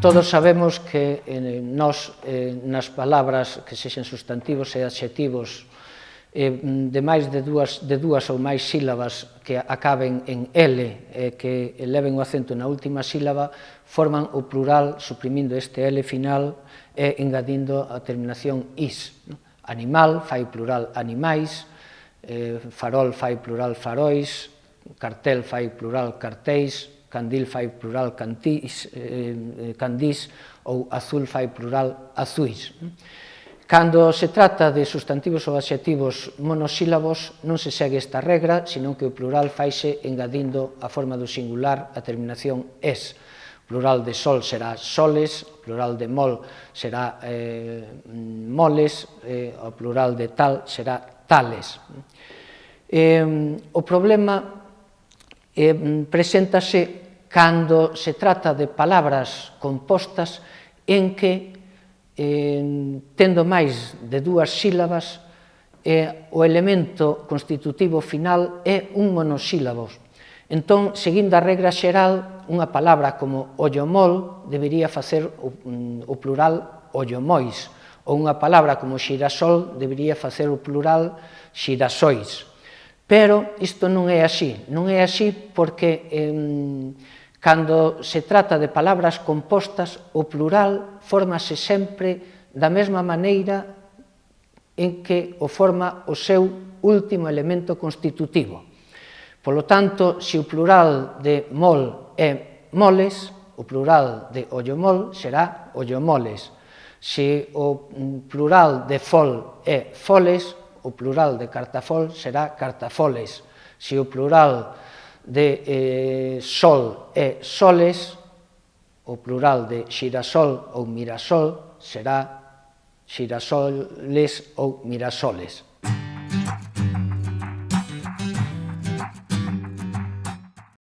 Todos sabemos que nós, nas palabras que sexen sustantivos e adxetivos de máis de dúas ou máis sílabas que acaben en L e que eleven o acento na última sílaba, forman o plural suprimindo este L final e engadindo a terminación is. Animal fai plural animais, farol fai plural farois, cartel fai plural cartéis, candil fai plural candís ou azul fai plural azuis. Cando se trata de sustantivos ou adxetivos monosílabos non se segue esta regra, senón que o plural faise engadindo a forma do singular a terminación es. O plural de sol será soles, o plural de mol será moles, o plural de tal será tales. O problema preséntase cando se trata de palabras compostas en que, tendo máis de dúas sílabas, o elemento constitutivo final é un monosílabo. Entón, seguindo a regra xeral, unha palabra como ollomol debería facer o plural ollomois, ou unha palabra como xirasol debería facer o plural xirasois. Pero isto non é así. Non é así porque cando se trata de palabras compostas, o plural fórmase sempre da mesma maneira en que o forma o seu último elemento constitutivo. Polo tanto, se o plural de mol é moles, o plural de ollomol será ollomoles. Se o plural de fol é foles, o plural de cartafol será cartafoles. Se o plural de sol é soles, o plural de xirasol ou mirasol será xirasoles ou mirasoles.